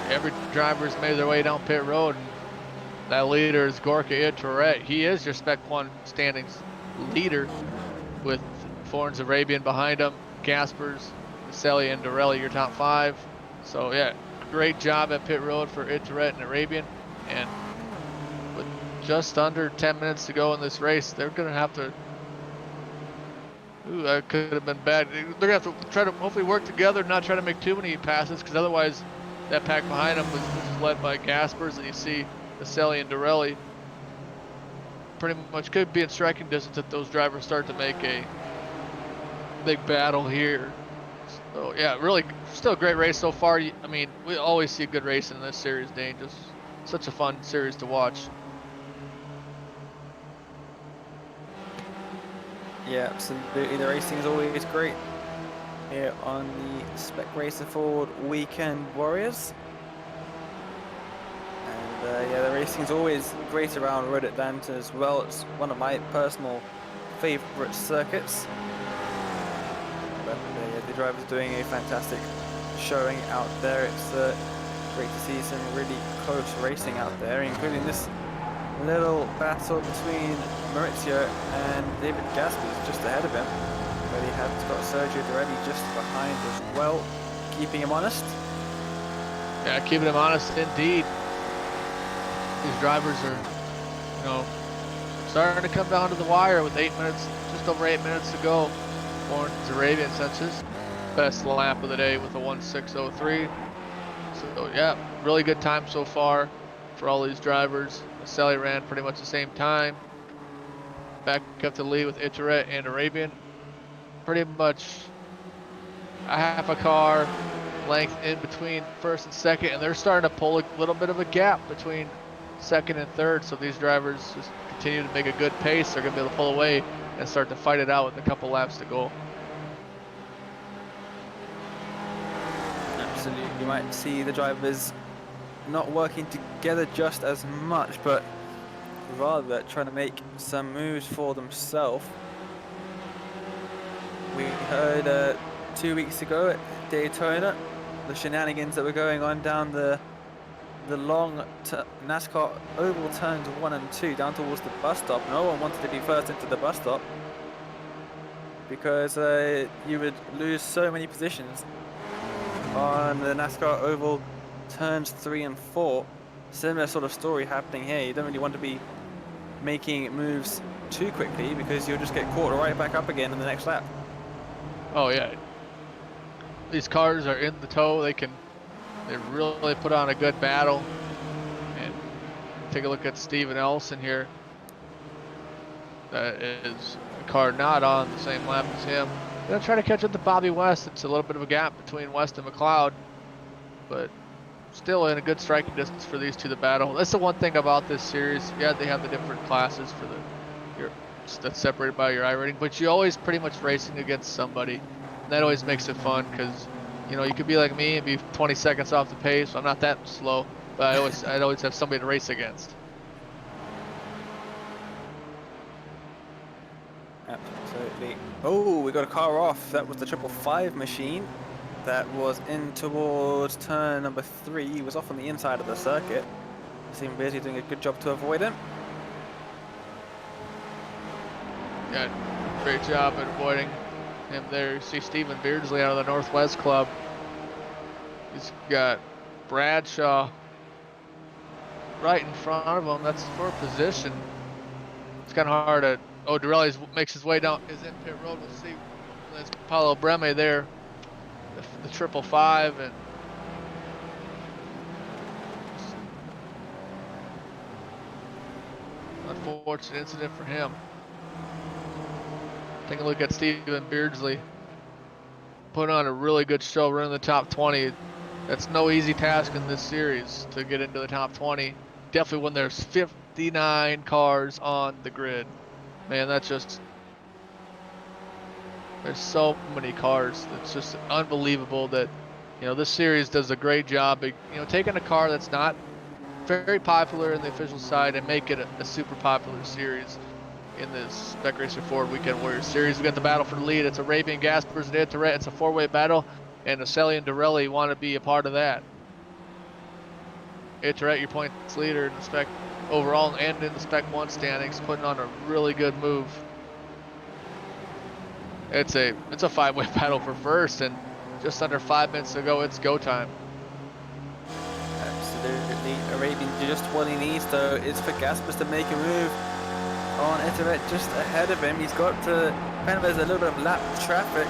Every driver's made their way down pit road, and that leader is Gorka Tourette. He is your Spec 1 standings leader with Forns Arabian behind him, Gaspers, Sally and Dougherty, your top 5. So yeah, great job at pit road for Itoret and Arabian. And with just under 10 minutes to go in this race, they're gonna have to. Ooh, that could have been bad. They're gonna have to try to hopefully work together, not try to make too many passes, because otherwise, that pack behind them was led by Gaspers, and you see the Sally and Dougherty pretty much could be in striking distance if those drivers start to make a big battle here. So yeah, really still a great race so far. I mean, we always see good racing in this series, Dane. Just such a fun series to watch. Yeah, absolutely. The racing is always great here on the Spec Racer Ford Weekend Warriors. And yeah, the racing is always great around Road Atlanta as well. It's one of my personal favorite circuits. But yeah, the driver's doing a fantastic showing out there. It's great to see some really close racing out there, including this little battle between Maurizio and David Gaspers just ahead of him. But he has got Sergio Dougherty just behind as well, keeping him honest. Yeah, keeping him honest indeed. These drivers are, you know, starting to come down to the wire with 8 minutes, just over 8 minutes to go. Born Arabian since his best lap of the day with a 1:06.03. So yeah, really good time so far for all these drivers. Sally ran pretty much the same time. Back up to the lead with Itoret and Arabian. Pretty much a half a car length in between first and second, and they're starting to pull a little bit of a gap between second and third. So these drivers just continue to make a good pace. They're going to be able to pull away and start to fight it out with a couple laps to go. Absolutely. You might see the drivers not working together just as much, but rather trying to make some moves for themselves. We heard 2 weeks ago at Daytona the shenanigans that were going on down the long NASCAR oval turns 1 and 2 down towards the bus stop. No one wanted to be first into the bus stop because you would lose so many positions on the NASCAR oval turns 3 and 4. Similar sort of story happening here. You don't really want to be making moves too quickly because you'll just get caught right back up again in the next lap. Oh yeah, these cars are in the tow. They really put on a good battle. And take a look at Steve and Ellison here. That is a car not on the same lap as him. Gonna try to catch up to Bobby West. It's a little bit of a gap between West and McLeod, but still in a good striking distance for these two to battle. That's the one thing about this series. Yeah, they have the different classes for that's separated by your iRating, but you always pretty much racing against somebody. And that always makes it fun because, you know, you could be like me and be 20 seconds off the pace. I'm not that slow, but I'd always have somebody to race against. Absolutely. Oh, we got a car off. That was the 555 machine that was in towards turn number 3. He was off on the inside of the circuit. Seemed busy, doing a good job to avoid him. Yeah, great job at avoiding him there. You see Stephen Beardsley out of the Northwest Club. He's got Bradshaw right in front of him. That's for position. It's kind of hard to. Oh, Dougherty makes his way down. Is in pit road. We'll see. There's Paulo Breme there. The 555 and. Unfortunate incident for him. Take a look at Stephen Beardsley. Put on a really good show, running the top 20. That's no easy task in this series to get into the top 20. Definitely when there's 59 cars on the grid. Man, that's just... There's so many cars. It's just unbelievable that, you know, this series does a great job of, you know, taking a car that's not very popular in the official side and make it a super popular series. In this Spec Racer Ford Weekend Warriors series, we got the battle for the lead. It's Arabian, Gaspers, and Itoret. It's a 4-way battle, and Sally and Dougherty want to be a part of that. Itoret, your points leader in the Spec overall and in the Spec 1 standings, putting on a really good move. It's a 5-way battle for first, and just under 5 minutes to go. It's go time. Absolutely. Arabian just what he needs though is for Gaspers to make a move on Etoret just ahead of him. He's got to kind of, there's a little bit of lap traffic.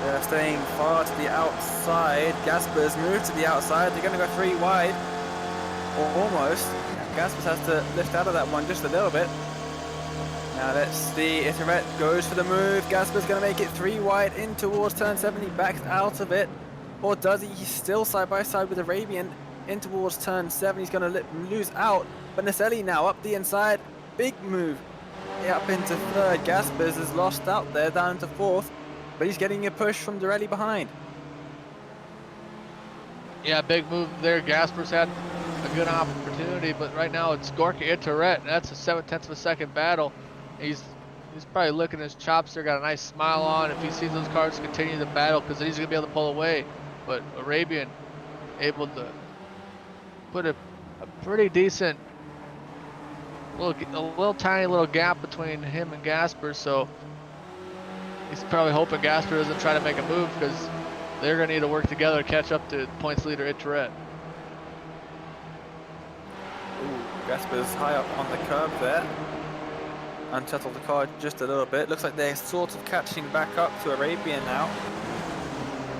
They're staying far to the outside. Gaspers moves to the outside. They're going to go 3 wide. Or almost. Gaspers has to lift out of that one just a little bit. Now let's see. Etoret goes for the move. Gaspers going to make it 3 wide in towards turn 7. He backs out of it. Or does he? He's still side by side with Arabian in towards turn 7. He's going to lose out. But Naselli now up the inside. Big move. Up into 3rd. Gaspers is lost out there down to 4th. But he's getting a push from Dougherty behind. Yeah, big move there. Gaspers had a good opportunity, but right now it's Gorka Etoret. That's a 7/10 of a second battle. He's probably licking his chops there, got a nice smile on if he sees those cars continue the battle, because he's going to be able to pull away. But Arabian able to put a pretty decent, a little tiny little gap between him and Gaspers, so he's probably hoping Gasper doesn't try to make a move, because they're going to need to work together to catch up to points leader Etoret. Gaspers high up on the curb there. Unsettled the car just a little bit. Looks like they're sort of catching back up to Arabian now.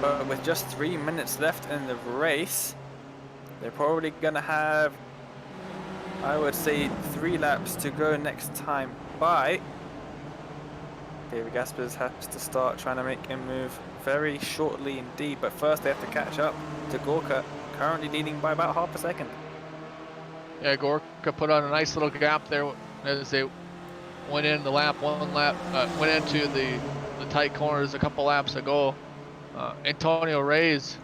But with just 3 minutes left in the race, they're probably going to have, I would say, 3 laps to go next time by. David Gaspers has to start trying to make a move very shortly indeed. But first they have to catch up to Gorka, currently leading by about half a second. Yeah, Gorka put on a nice little gap there as they went in the lap, went into the tight corners a couple laps ago. Antonio Reyes,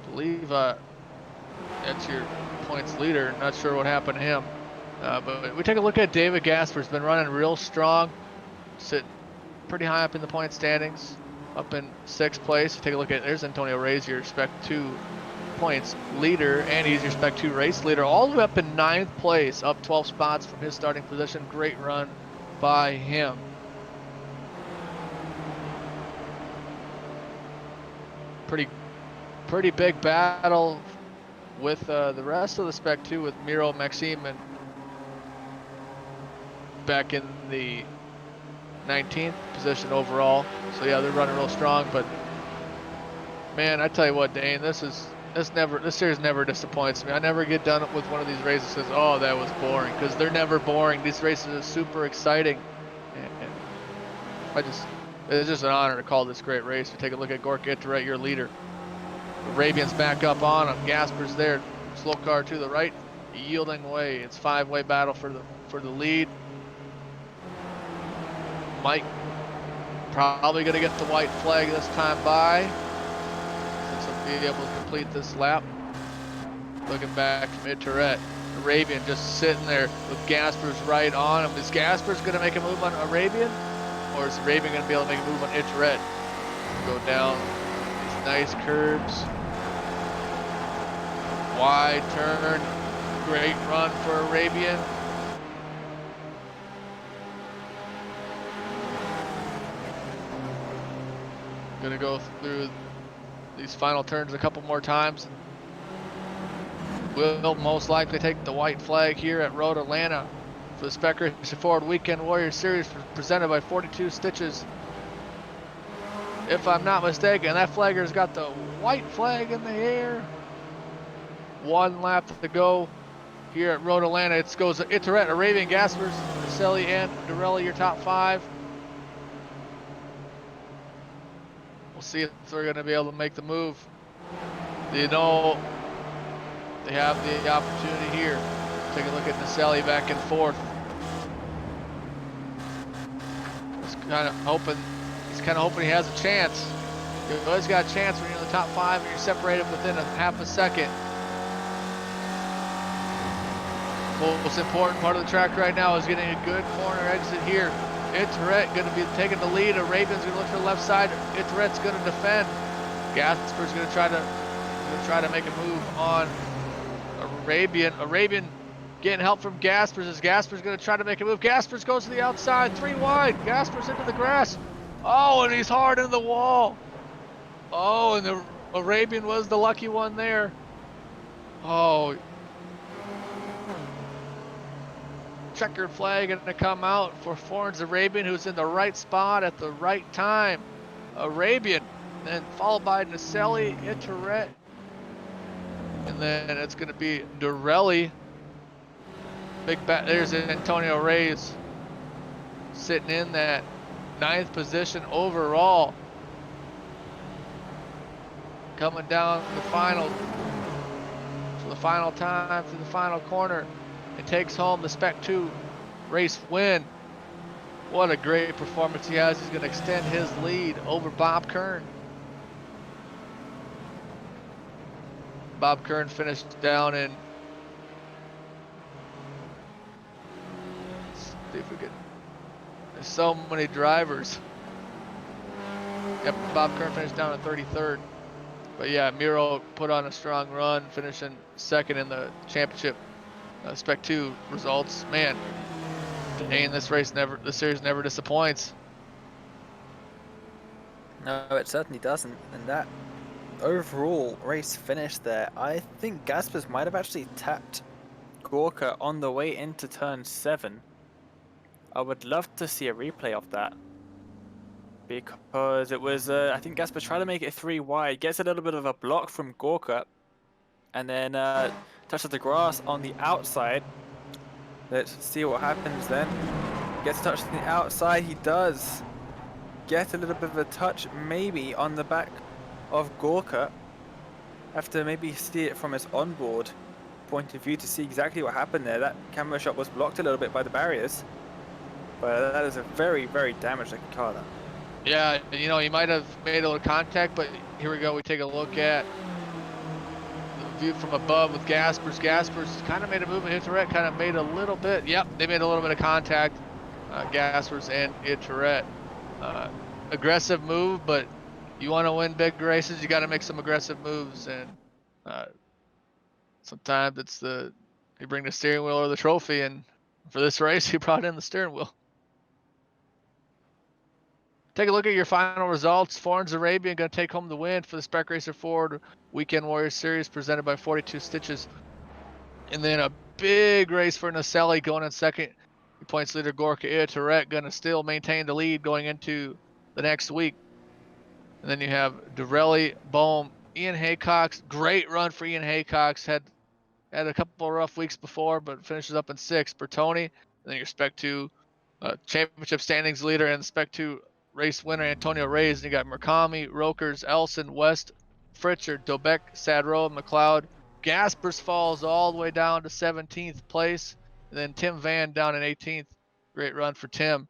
I believe that's your points leader. Not sure what happened to him. But we take a look at David Gaspers, been running real strong, sitting pretty high up in the point standings, up in 6th place. Take a look at, there's Antonio Reyes, your Spec 2 points leader, and he's your Spec 2 race leader, all the way up in 9th place, up 12 spots from his starting position. Great run by him. Pretty big battle with the rest of the Spec 2, with Miro, Maxime, and back in the 19th position overall. So yeah, they're running real strong. But man, I tell you what, Dane, this series never disappoints me. I never get done with one of these races and says, oh, that was boring, because they're never boring. These races are super exciting, and it's just an honor to call this great race. You take a look at Gorka Etoret, your leader. Arabian's back up on him. Gaspers there, slow car to the right, yielding away. It's 5-way battle for the lead. Mike probably going to get the white flag this time by, since he'll be able to complete this lap. Looking back from Etoret, Arabian just sitting there with Gaspers right on him. Is Gaspers going to make a move on Arabian, or is Arabian going to be able to make a move on Etoret? Go down these nice curves, wide turn, great run for Arabian. Gonna go through these final turns a couple more times. Will most likely take the white flag here at Road Atlanta for the Spec Racing Forward Weekend Warrior Series presented by 42 Stitches. If I'm not mistaken, that flagger's got the white flag in the air. 1 lap to go here at Road Atlanta. It goes Etoret, Arabian, Gaspers, Naselli, and Dorelli, your top 5. We'll see if they're going to be able to make the move. You know, they have the opportunity here. Take a look at Naselli back and forth. He's kind of hoping he has a chance. You always got a chance when you're in the top 5 and you're separated within a half a second. Most important part of the track right now is getting a good corner exit here. Etoret going to be taking the lead. Arabian's going to look to the left side. Etoret's going to defend. Gasper's going to try to make a move on Arabian. Arabian getting help from Gaspers as Gasper's going to try to make a move. Gaspers goes to the outside, 3 wide. Gaspers into the grass. Oh, and he's hard into the wall. Oh, and the Arabian was the lucky one there. Oh, checkered flag going to come out for Florence Arabian, who's in the right spot at the right time. Arabian, then followed by Naselli, Itoret, and then it's going to be Dorelli. Big bat. There's Antonio Reyes sitting in that 9th position overall. Coming down the final for the final time through the final corner. It takes home the Spec 2 race win. What a great performance he has. He's going to extend his lead over Bob Kern. Bob Kern finished down in, let's see if we could, there's so many drivers. Yep, Bob Kern finished down in 33rd. But yeah, Miro put on a strong run, finishing 2nd in the championship Spec 2 results. Man, dang, this series never disappoints. No, it certainly doesn't. And that overall race finish there, I think Gaspers might have actually tapped Gorka on the way into turn 7. I would love to see a replay of that. Because it was, I think Gaspers tried to make it 3 wide, gets a little bit of a block from Gorka, and then touches the grass on the outside. Let's see what happens then. Gets touched on the outside, he does get a little bit of a touch maybe on the back of Gorka. Have to maybe see it from his onboard point of view to see exactly what happened there. That camera shot was blocked a little bit by the barriers, but that is a very, very damaged looking car there. Yeah, you know, he might have made a little contact, but here we go. We take a look at the view from above with Gaspers. Gaspers kind of made a move, and Itoret kind of made a little bit. Yep, they made a little bit of contact, Gaspers and Itoret. Aggressive move, but you want to win big races, you got to make some aggressive moves, and sometimes it's you bring the steering wheel or the trophy, and for this race, he brought in the steering wheel. Take a look at your final results. Florence Arabian going to take home the win for the Spec Racer Ford Weekend Warriors Series presented by 42 Stitches. And then a big race for Naselli going in 2nd. Points leader Gorka Itoret going to still maintain the lead going into the next week. And then you have Dorelli, Bohm, Ian Haycox. Great run for Ian Haycox. Had a couple of rough weeks before, but finishes up in 6th. Bertoni, and then your Spec 2 championship standings leader and Spec 2 race winner Antonio Reyes. And you got Murakami, Rokers, Ellison, West, Fritcher, Dobek, Sadro, McLeod. Gaspers falls all the way down to 17th place. And then Tim Van down in 18th. Great run for Tim.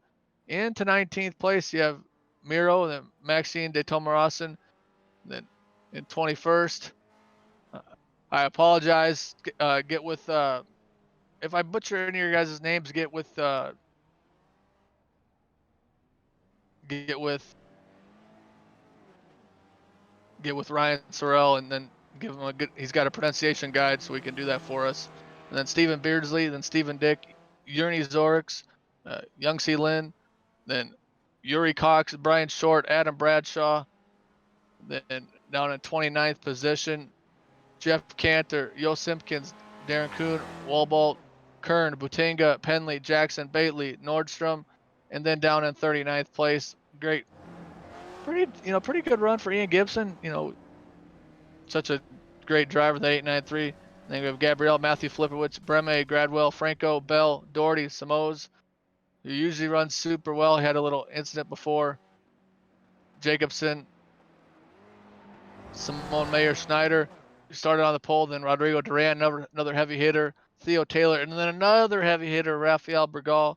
Into 19th place, you have Miro, and then Maxine de Tomarasen. Then in 21st. I apologize. Get with, if I butcher any of your guys' names, get with Ryan Sorrell, and then give him a good, he's got a pronunciation guide, so he can do that for us. And then Stephen Beardsley, then Stephen Dick, Yuri Zorix, Young C. Lin, then Yuri Cox, Brian Short, Adam Bradshaw. Then down in 29th position, Jeff Cantor, Yo Simpkins, Darren Kuhn, Walbolt, Kern, Butinga, Penley, Jackson, Bately, Nordstrom, and then down in 39th place. Great, pretty good run for Ian Gibson. Such a great driver, the 893. And then we have Gabrielle, Matthew Flipowitz, Breme, Gradwell, Franco, Bell, Doherty, Samoz, who usually runs super well. He had a little incident before. Jacobson, Simone Mayer, Schneider, started on the pole. Then Rodrigo Duran, another heavy hitter. Theo Taylor, and then another heavy hitter, Rafael Berbagal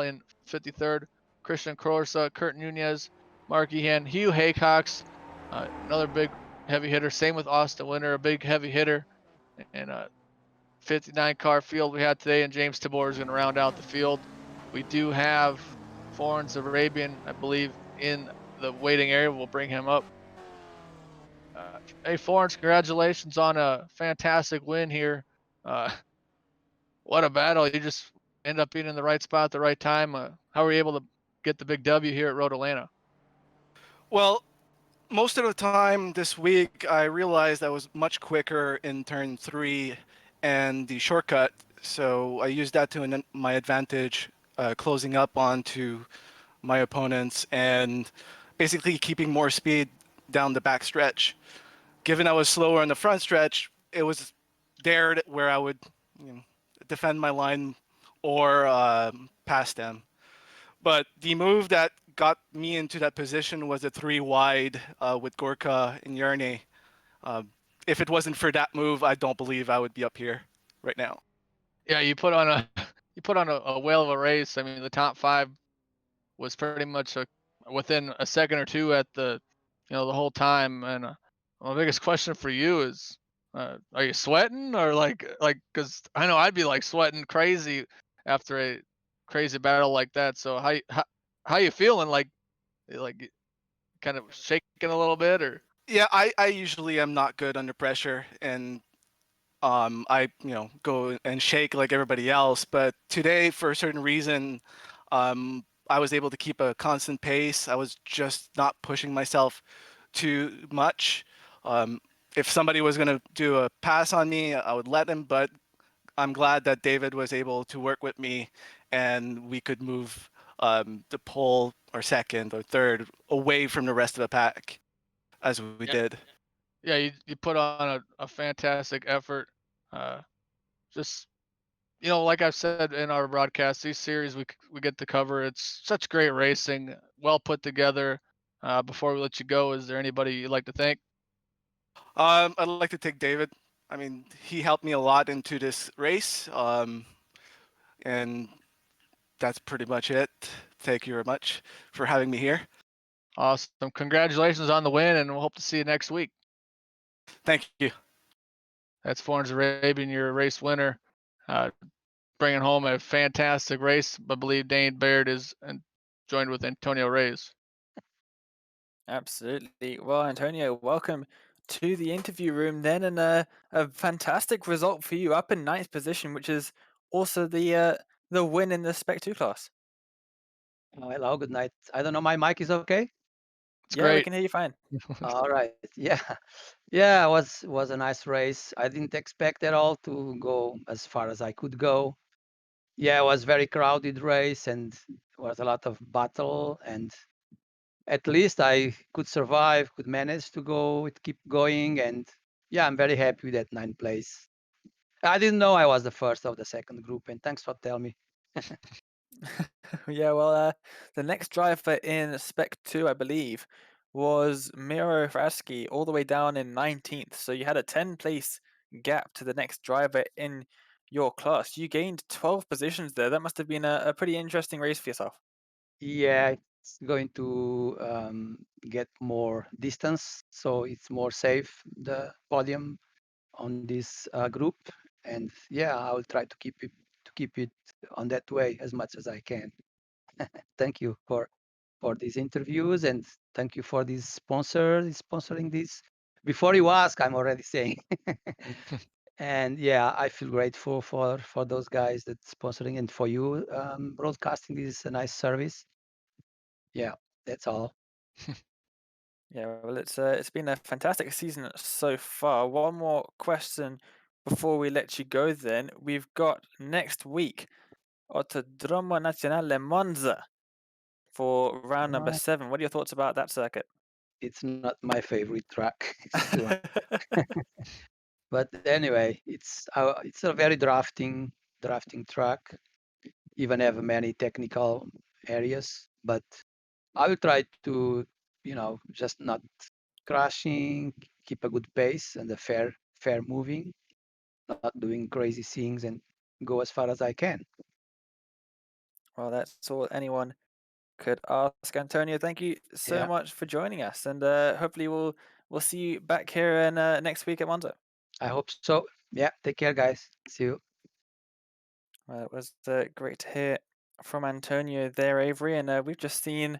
in 53rd. Christian Corsa, Kurt Nunez, Mark Ehan, Hugh Haycox, another big heavy hitter. Same with Austin Winter, a big heavy hitter. And 59 car field we had today, and James Tabor is going to round out the field. We do have Florence Arabian, I believe, in the waiting area. We'll bring him up. Hey, Florence, congratulations on a fantastic win here. What a battle. You just end up being in the right spot at the right time. How were you able to get the big W here at Road Atlanta? Well, Most of the time this week, I realized I was much quicker in turn 3 and the shortcut, so I used that to my advantage, closing up onto my opponents and basically keeping more speed down the back stretch. Given I was slower on the front stretch, it was there where I would, you know, defend my line or pass them. But the move that got me into that position was a three wide with Gorka and Yerne. Um, if it wasn't for that move, I don't believe I would be up here right now. Yeah, you put on a you put on a whale of a race. I mean, the top five was pretty much within a second or two at the whole time. And my biggest question for you is, are you sweating or because I know I'd be like sweating crazy after a crazy battle like that. So how you feeling? Like kind of shaking a little bit or? Yeah, I usually am not good under pressure, and I go and shake like everybody else. But today, for a certain reason, I was able to keep a constant pace. I was just not pushing myself too much. Um, if somebody was going to do a pass on me, I would let him. But I'm glad that David was able to work with me, and we could move the pole or second or third away from the rest of the pack as we Yeah, did. yeah, you put on a fantastic effort. Uh, just like I've said in our broadcast, these series we get to cover. It's such great racing, well put together. Before we let you go, is there anybody you'd like to thank? I'd like to thank David. I mean, he helped me a lot into this race, and that's pretty much it. Thank you very much for having me here. Awesome. Congratulations on the win, and we'll hope to see you next week. Thank you. That's Florence Arabian, your race winner, uh, bringing home a fantastic race. I believe Dane Baird is joined with Antonio Reyes. Absolutely. Well, Antonio, welcome to the interview room then, and a fantastic result for you, up in ninth position, which is also the win in the Spec 2 class. Oh, hello, good night. I don't know, my mic is okay? It's Yeah, we great. can hear you fine. All right. Yeah. Yeah, it was a nice race. I didn't expect at all to go as far as I could go. Yeah, it was very crowded race and was a lot of battle, and at least I could survive, could manage to go, keep going, and yeah, I'm very happy with that ninth place. I didn't know I was the first of the second group, and thanks for telling me. Yeah, well, the next driver in Spec 2, I believe, was Miro Fraski, all the way down in 19th. So you had a 10-place gap to the next driver in your class. You gained 12 positions there. That must have been a pretty interesting race for yourself. Yeah, it's going to get more distance, so it's more safe, the podium on this group. And yeah, I will try to keep it on that way as much as I can. Thank you for these interviews, and thank you for this sponsor sponsoring this. Before you ask, I'm already saying. And yeah, I feel grateful for those guys that sponsoring, and for you broadcasting this a nice service. Yeah, that's all. Yeah, well, it's been a fantastic season so far. One more question before we let you go. Then we've got next week Autodromo Nazionale Monza for round number Uh, 7. What are your thoughts about that circuit? it's not my favorite track. It's too, but anyway, it's a very drafting track. Even have many technical areas, but I will try to, just not crashing, keep a good pace and a fair moving, not doing crazy things, and go as far as I can. Well, that's all anyone could ask. Antonio, thank you so Yeah, much for joining us, and hopefully we'll see you back here in, next week at Monza. I hope so. Yeah, take care, guys. See you. Well, it was great to hear from Antonio there, Avery, and we've just seen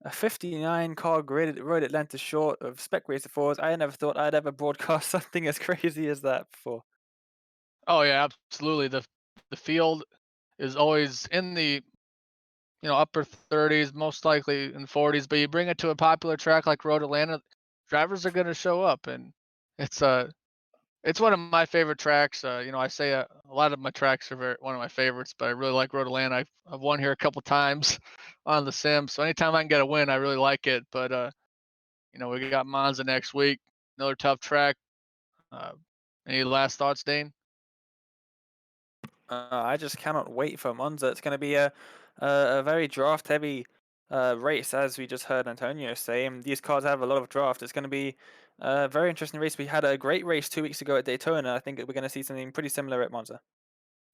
a 59 car Road Atlanta short of Spec Racer 4s. I never thought I'd ever broadcast something as crazy as that before. Oh yeah, absolutely. The field is always in the upper 30s, most likely in 40s. But you bring it to a popular track like Road Atlanta, drivers are going to show up, and it's it's one of my favorite tracks. You know, I say a lot of my tracks are one of my favorites, but I really like Road Atlanta. I've won here a couple times on the sim, so anytime I can get a win, I really like it. But you know, we got Monza next week, another tough track. Uh, any last thoughts, Dane? I just cannot wait for Monza. It's going to be a very draft heavy race, as we just heard Antonio say. And these cars have a lot of draft. It's going to be a very interesting race. We had a great race 2 weeks ago at Daytona. I think we're going to see something pretty similar at Monza.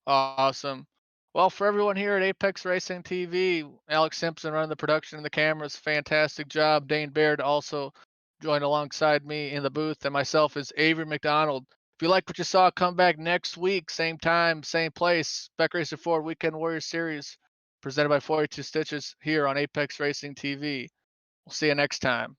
Awesome. Well, for everyone here at Apex Racing TV, Alex Simpson running the production and the cameras, fantastic job. Dane Baird also joined alongside me in the booth, and myself is Avery McDonald. If you like what you saw, come back next week, same time, same place. Spec Racer Ford Weekend Warrior Series, presented by 42 Stitches here on Apex Racing TV. We'll see you next time.